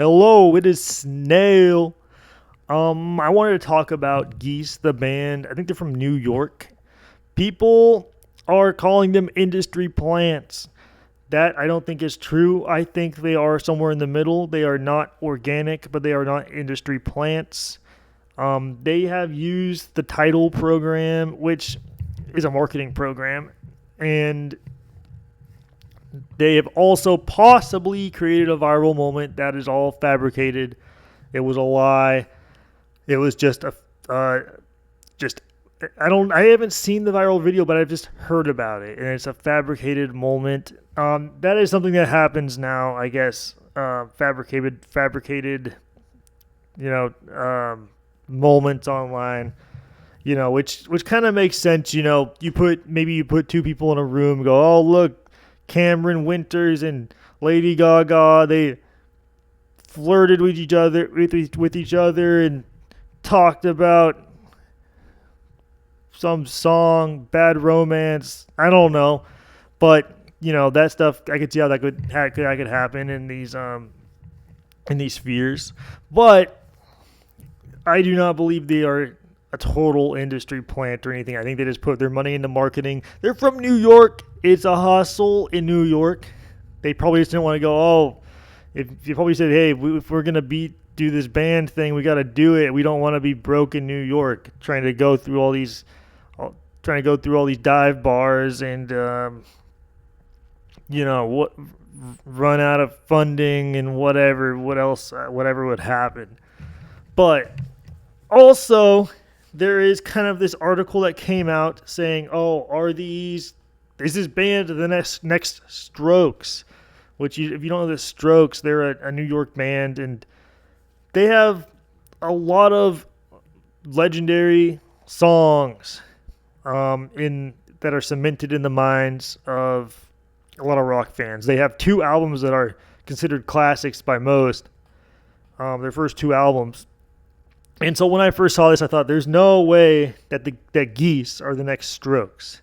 Hello, it is Snail. I wanted to talk about Geese, the band. I think they're from New York. People are calling them industry plants. That I don't think is true. I think they are somewhere in the middle. They are not organic, but they are not industry plants. They have used the title program, which is a marketing program, and they have also possibly created a viral moment that is all fabricated. It was a lie. It was just just I haven't seen the viral video, but I've just heard about it, and it's a fabricated moment. That is something that happens now, I guess. Fabricated, you know, moments online. Which kind of makes sense. You put two people in a room, and go, oh look, Cameron Winters and Lady Gaga, they flirted with each other and talked about some song, Bad Romance. I don't know, but that stuff. I could see how that could happen in these spheres, but I do not believe they are a total industry plant or anything. I think they just put their money into marketing. They're from New York. It's a hustle in New York. They probably just didn't want to go, oh, if you probably said, hey, if we're going to do this band thing, we got to do it. We don't want to be broke in New York trying to go through all these dive bars and, run out of funding and whatever would happen. But also, there is kind of this article that came out saying, oh, is this band the next Strokes? Which, if you don't know the Strokes, they're a New York band, and they have a lot of legendary songs that are cemented in the minds of a lot of rock fans. They have two albums that are considered classics by most, their first two albums. And so when I first saw this, I thought, there's no way that Geese are the next Strokes.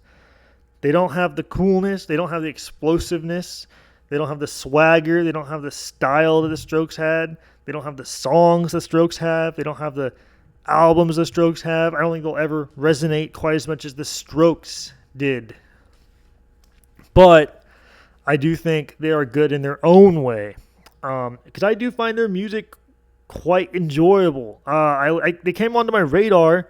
They don't have the coolness. They don't have the explosiveness. They don't have the swagger. They don't have the style that the Strokes had. They don't have the songs the Strokes have. They don't have the albums the Strokes have. I don't think they'll ever resonate quite as much as the Strokes did. But I do think they are good in their own way. Because I do find their music quite enjoyable. They came onto my radar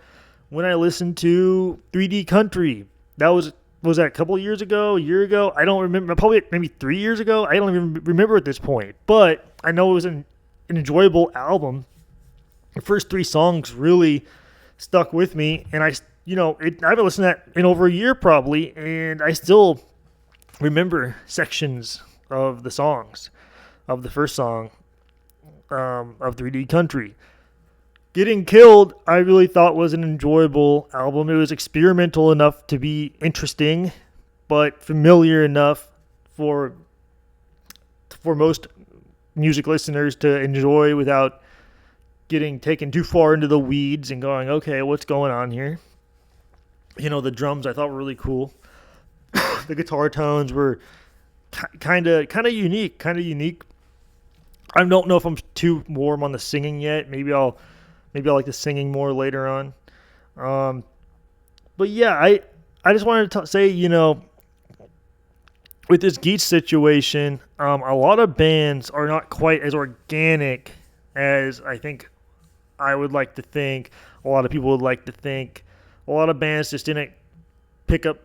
when I listened to 3D Country. That was that a couple of years ago, a year ago? I don't remember. Probably maybe 3 years ago. I don't even remember at this point. But I know it was an enjoyable album. The first three songs really stuck with me, and I haven't listened to that in over a year probably, and I still remember sections of the songs of the first song of 3D Country. Getting Killed, I really thought was an enjoyable album. It was experimental enough to be interesting, but familiar enough for most music listeners to enjoy without getting taken too far into the weeds and going, okay, what's going on here? The drums I thought were really cool. The guitar tones were kind of unique. I don't know if I'm too warm on the singing yet. Maybe I'll like the singing more later on. But yeah, I just wanted to say, with this Geese situation, a lot of bands are not quite as organic as I think I would like to think. A lot of people would like to think. A lot of bands just didn't pick up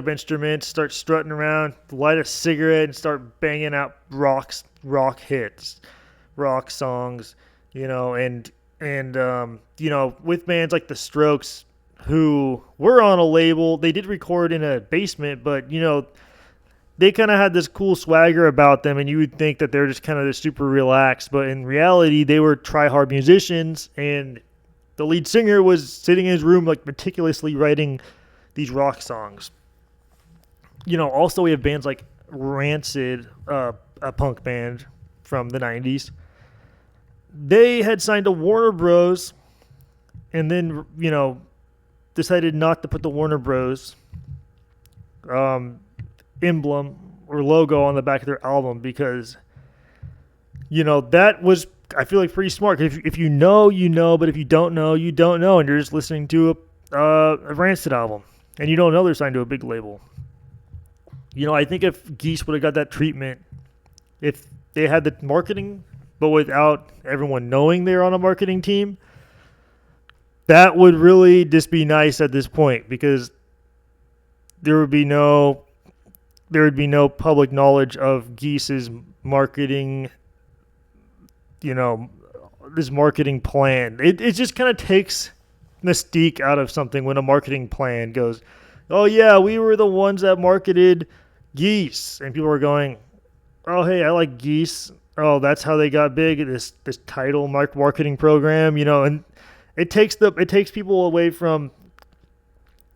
instruments, start strutting around, light a cigarette, and start banging out rock hits, rock songs, and with bands like the Strokes, who were on a label. They did record in a basement, but they kind of had this cool swagger about them, and you would think that they're just kind of this super relaxed, but in reality they were try-hard musicians, and the lead singer was sitting in his room like meticulously writing these rock songs. Also we have bands like Rancid, a punk band from the 90s. They had signed to Warner Bros. And then, decided not to put the Warner Bros. Emblem or logo on the back of their album because, that was I feel like pretty smart. If you know, you know, but if you don't know, you don't know, and you're just listening to a Rancid album, and you don't know they're signed to a big label. I think if Geese would have got that treatment, if they had the marketing, but without everyone knowing they're on a marketing team, that would really just be nice at this point, because there would be no public knowledge of Geese's marketing, this marketing plan. It just kind of takes mystique out of something when a marketing plan goes, oh yeah, we were the ones that marketed Geese, and people are going, oh hey, I like Geese. Oh, that's how they got big. This title marketing program, and it takes people away from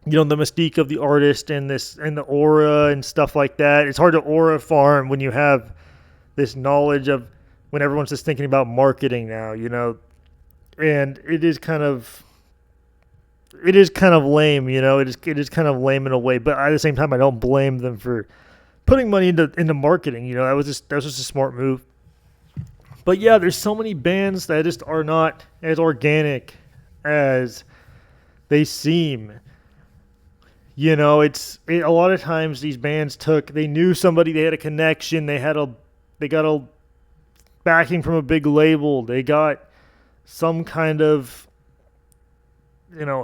the mystique of the artist and the aura and stuff like that. It's hard to aura farm when you have this knowledge of, when everyone's just thinking about marketing now, and it is kind of lame, it is kind of lame in a way, but at the same time, I don't blame them for putting money into marketing. That was just a smart move. But yeah, there's so many bands that just are not as organic as they seem. A lot of times these bands they knew somebody, they had a connection, they got a backing from a big label, they got some kind of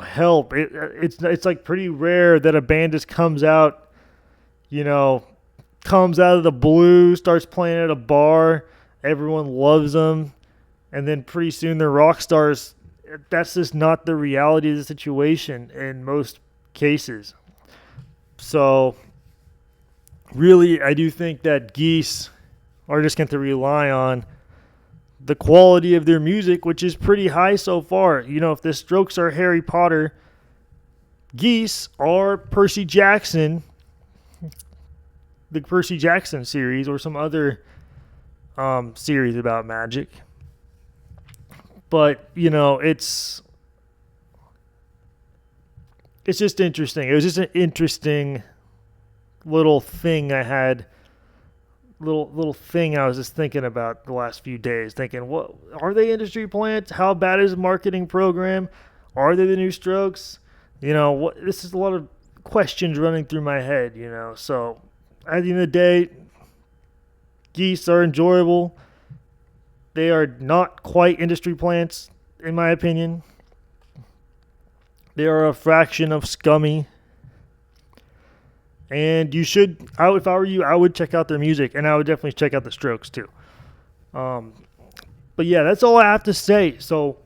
help. It's like pretty rare that a band just comes out of the blue, starts playing at a bar, everyone loves them, and then pretty soon they're rock stars. That's just not the reality of the situation in most cases. So really, I do think that Geese are just going to rely on the quality of their music, which is pretty high so far. If the Strokes are Harry Potter, Geese are Percy Jackson, the Percy Jackson series, or some other series about magic. But it's just interesting. It was just an interesting little thing I had. Little thing I was just thinking about the last few days, thinking, what are they, industry plants? How bad is the marketing program? Are they the new Strokes? This is a lot of questions running through my head. So at the end of the day, Geese are enjoyable. They are not quite industry plants, in my opinion. They are a fraction of scummy. And you should, if I were you, I would check out their music, and I would definitely check out the Strokes too. But yeah, that's all I have to say. So,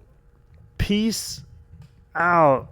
peace out.